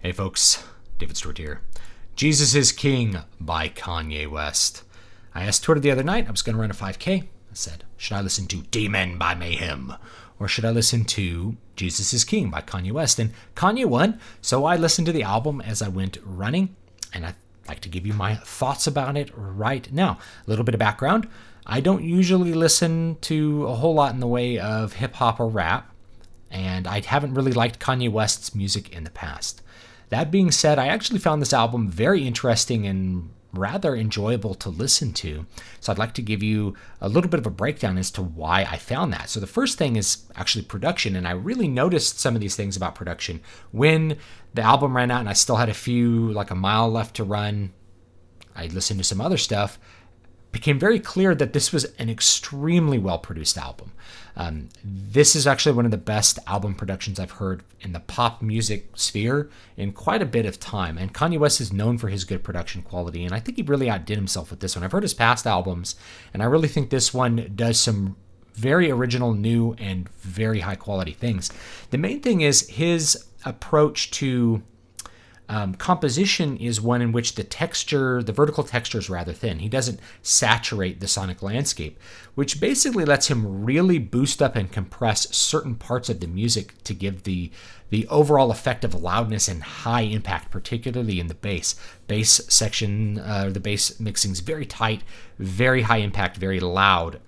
Hey folks, David Stewart here. Jesus is King by Kanye West. I asked Twitter the other night, I was going to run a 5K. I said, should I listen to Demon by Mayhem? Or should I listen to Jesus is King by Kanye West? And Kanye won, so I listened to the album as I went running. And I'd like to give you my thoughts about it right now. A little bit of background. I don't usually listen to a whole lot in the way of hip hop or rap. And I haven't really liked Kanye West's music in the past. That being said, I actually found this album very interesting and rather enjoyable to listen to. So I'd like to give you a little bit of a breakdown as to why I found that. So the first thing is actually production, and I really noticed some of these things about production when the album ran out and I still had like a mile left to run. I listened to some other stuff. Became very clear that this was an extremely well-produced album. This is actually one of the best album productions I've heard in the pop music sphere in quite a bit of time. And Kanye West is known for his good production quality, and I think he really outdid himself with this one. I've heard his past albums, and I really think this one does some very original, new, and very high-quality things. The main thing is his approach to composition is one in which the vertical texture is rather thin. He doesn't saturate the sonic landscape, which basically lets him really boost up and compress certain parts of the music to give the overall effect of loudness and high impact, particularly in the bass. Bass section, the bass mixing is very tight, very high impact, very loud.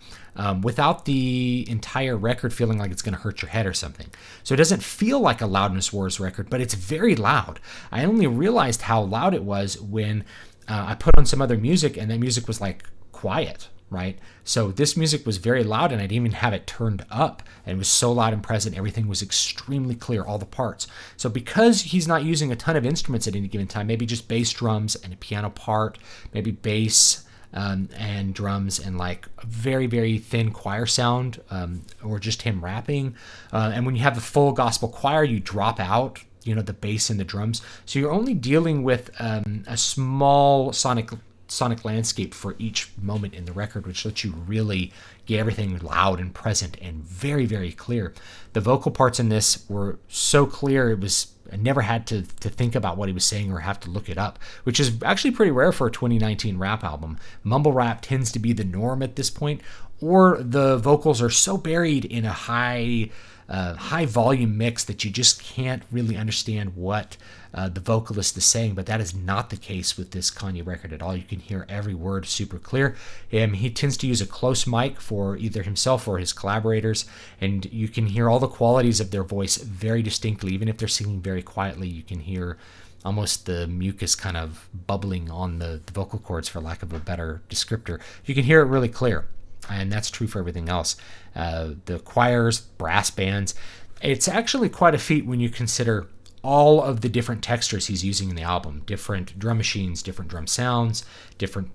Without the entire record feeling like it's going to hurt your head or something. So it doesn't feel like a Loudness Wars record, but it's very loud. I only realized how loud it was when I put on some other music, and that music was like quiet, right? So this music was very loud, and I didn't even have it turned up, and it was so loud and present, everything was extremely clear, all the parts. So because he's not using a ton of instruments at any given time, maybe just bass drums and a piano part, maybe bass, and drums and like a very, very thin choir sound, or just him rapping. And when you have the full gospel choir, you drop out, the bass and the drums. So you're only dealing with a small sonic landscape for each moment in the record, which lets you really get everything loud and present and very, very clear. The vocal parts in this were so clear, I never had to think about what he was saying or have to look it up, which is actually pretty rare for a 2019 rap album. Mumble rap tends to be the norm at this point, or the vocals are so buried in a high volume mix that you just can't really understand what the vocalist is saying, but that is not the case with this Kanye record at all. You can hear every word super clear. He tends to use a close mic for either himself or his collaborators, and you can hear all the qualities of their voice very distinctly. Even if they're singing very quietly, you can hear almost the mucus kind of bubbling on the vocal cords, for lack of a better descriptor. You can hear it really clear. And that's true for everything else. The choirs, brass bands. It's actually quite a feat when you consider all of the different textures he's using in the album. Different drum machines, different drum sounds, different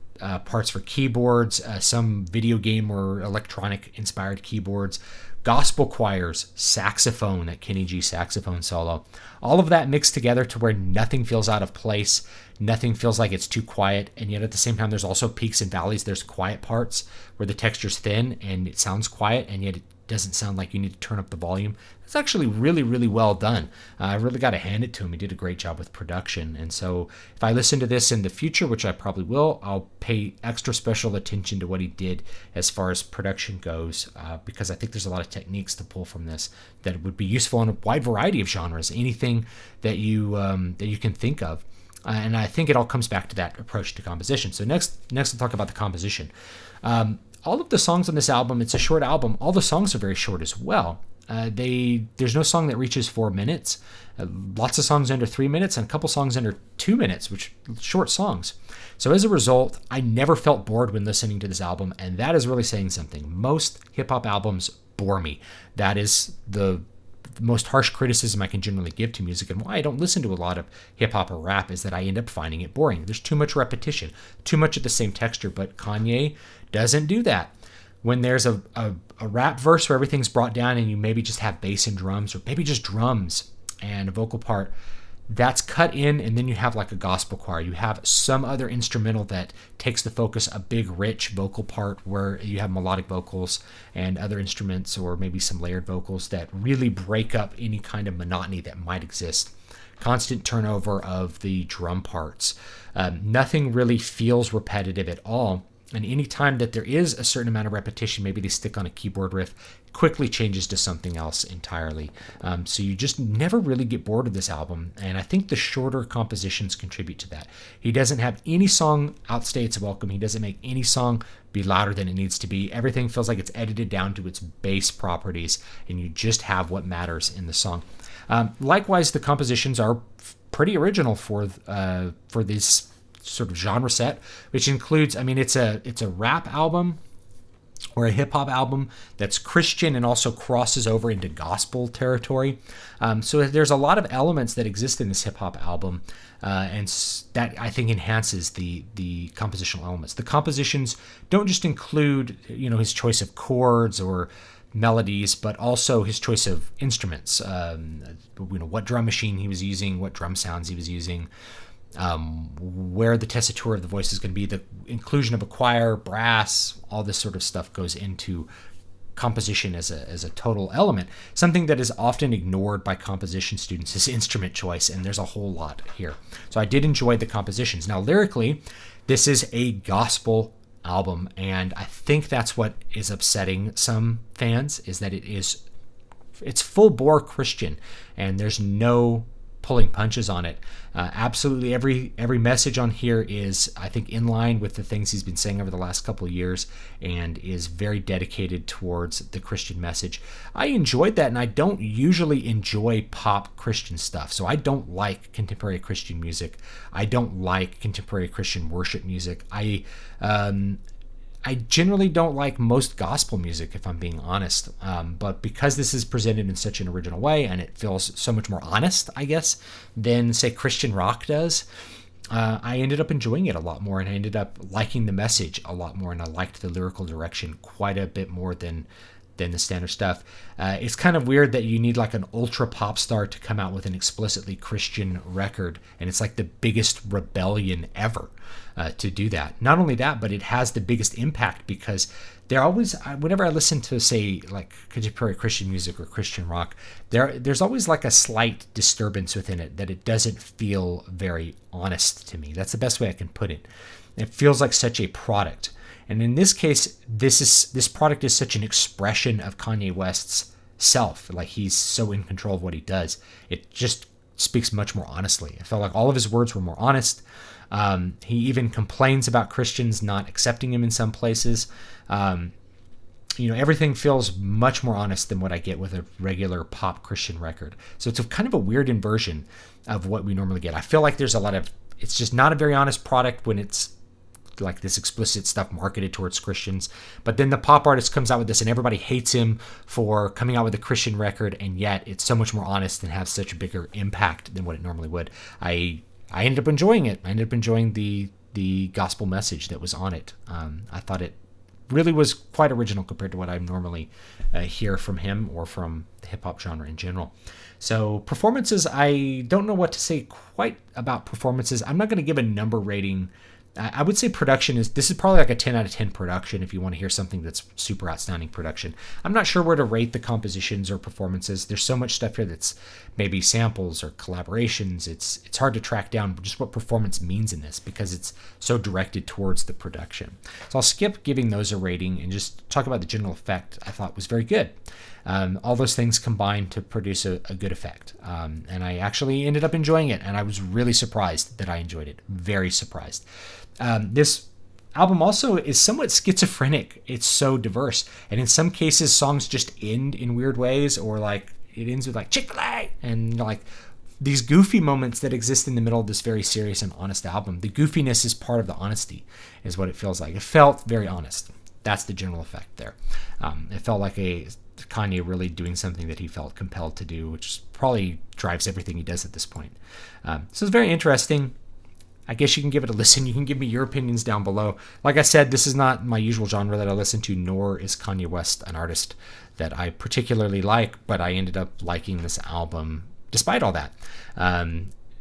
parts for keyboards, some video game or electronic inspired keyboards, gospel choirs, saxophone, that Kenny G saxophone solo. All of that mixed together to where nothing feels out of place, nothing feels like it's too quiet, and yet at the same time there's also peaks and valleys. There's quiet parts where the texture's thin and it sounds quiet, and yet it doesn't sound like you need to turn up the volume. It's actually really, really well done. I really got to hand it to him. He did a great job with production. And so if I listen to this in the future, which I probably will, I'll pay extra special attention to what he did as far as production goes, because I think there's a lot of techniques to pull from this that would be useful in a wide variety of genres, anything that you can think of. And I think it all comes back to that approach to composition. So next we'll talk about the composition. All of the songs on this album, it's a short album. All the songs are very short as well. There's no song that reaches 4 minutes. Lots of songs under 3 minutes and a couple songs under 2 minutes, which short songs. So as a result, I never felt bored when listening to this album, and that is really saying something. Most hip-hop albums bore me. That is the most harsh criticism I can generally give to music, and why I don't listen to a lot of hip-hop or rap is that I end up finding it boring. There's too much repetition, too much of the same texture, but Kanye doesn't do that. When there's a rap verse where everything's brought down and you maybe just have bass and drums, or maybe just drums and a vocal part, that's cut in, and then you have like a gospel choir. You have some other instrumental that takes the focus, a big, rich vocal part where you have melodic vocals and other instruments, or maybe some layered vocals that really break up any kind of monotony that might exist. constant turnover of the drum parts. Nothing really feels repetitive at all. And anytime that there is a certain amount of repetition, maybe they stick on a keyboard riff, quickly changes to something else entirely. So you just never really get bored of this album. And I think the shorter compositions contribute to that. He doesn't have any song outstay its welcome. He doesn't make any song be louder than it needs to be. Everything feels like it's edited down to its base properties, and you just have what matters in the song. Likewise, the compositions are pretty original for this sort of genre set, which includes, it's a rap album or a hip hop album that's Christian and also crosses over into gospel territory. So there's a lot of elements that exist in this hip hop album, and that I think enhances the compositional elements. The compositions don't just include, his choice of chords or melodies, but also his choice of instruments. What drum machine he was using, what drum sounds he was using, where the tessitura of the voice is going to be, the inclusion of a choir, brass, all this sort of stuff goes into composition as a total element. Something that is often ignored by composition students is instrument choice, and there's a whole lot here. So I did enjoy the compositions. Now, lyrically, this is a gospel album, and I think that's what is upsetting some fans, is that it's full bore Christian, and there's no pulling punches on it. Absolutely every message on here is, I think, in line with the things he's been saying over the last couple of years, and is very dedicated towards the Christian message. I enjoyed that, and I don't usually enjoy pop Christian stuff. So I don't like contemporary Christian music. I don't like contemporary Christian worship music. I generally don't like most gospel music, if I'm being honest. But because this is presented in such an original way, and it feels so much more honest, I guess, than, say, Christian rock does, I ended up enjoying it a lot more, and I ended up liking the message a lot more, and I liked the lyrical direction quite a bit more than the standard stuff. It's kind of weird that you need like an ultra pop star to come out with an explicitly Christian record, and it's like the biggest rebellion ever to do that. Not only that, but it has the biggest impact because they're always, whenever I listen to, say, like contemporary Christian music or Christian rock, there's always like a slight disturbance within it, that it doesn't feel very honest to me. That's the best way I can put it. It feels like such a product. And in this case, this product is such an expression of Kanye West's self. Like, he's so in control of what he does. It just speaks much more honestly. I felt like all of his words were more honest. He even complains about Christians not accepting him in some places. Everything feels much more honest than what I get with a regular pop Christian record. So it's a kind of a weird inversion of what we normally get. I feel like there's it's just not a very honest product when it's like this explicit stuff marketed towards Christians. But then the pop artist comes out with this and everybody hates him for coming out with a Christian record, and yet it's so much more honest and has such a bigger impact than what it normally would. I ended up enjoying it. I ended up enjoying the gospel message that was on it. I thought it really was quite original compared to what I normally hear from him or from the hip-hop genre in general. So performances, I don't know what to say quite about performances. I'm not going to give a number rating. I would say this is probably like a 10 out of 10 production if you want to hear something that's super outstanding production. I'm not sure where to rate the compositions or performances. There's so much stuff here that's maybe samples or collaborations. It's hard to track down just what performance means in this because it's so directed towards the production. So I'll skip giving those a rating and just talk about the general effect I thought was very good. All those things combined to produce a good effect. And I actually ended up enjoying it, and I was really surprised that I enjoyed it. Very surprised. This album also is somewhat schizophrenic. It's so diverse. And in some cases, songs just end in weird ways, or like it ends with like Chick-fil-A and like these goofy moments that exist in the middle of this very serious and honest album. The goofiness is part of the honesty, is what it feels like. It felt very honest. That's the general effect there. It felt like Kanye really doing something that he felt compelled to do, which probably drives everything he does at this point. So it's very interesting. I guess you can give it a listen. You can give me your opinions down below. Like I said, this is not my usual genre that I listen to, nor is Kanye West an artist that I particularly like, but I ended up liking this album despite all that,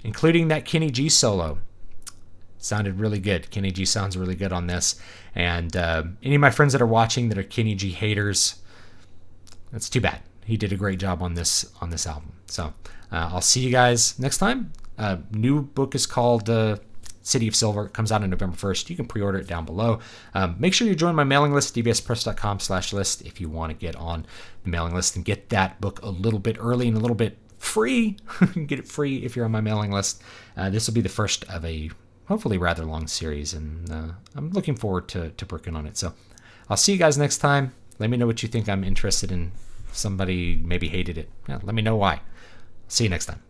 including that Kenny G solo. Sounded really good. Kenny G sounds really good on this. And any of my friends that are watching that are Kenny G haters, that's too bad. he did a great job on this album. So I'll see you guys next time. New book is called City of Silver. It comes out on November 1st. You can pre-order it down below. Make sure you join my mailing list, dbspress.com/list, if you want to get on the mailing list and get that book a little bit early and a little bit free. Get it free if you're on my mailing list. This will be the first of a hopefully rather long series, and I'm looking forward to working on it. So I'll see you guys next time. Let me know what you think. I'm interested in. Somebody maybe hated it. Yeah, let me know why. See you next time.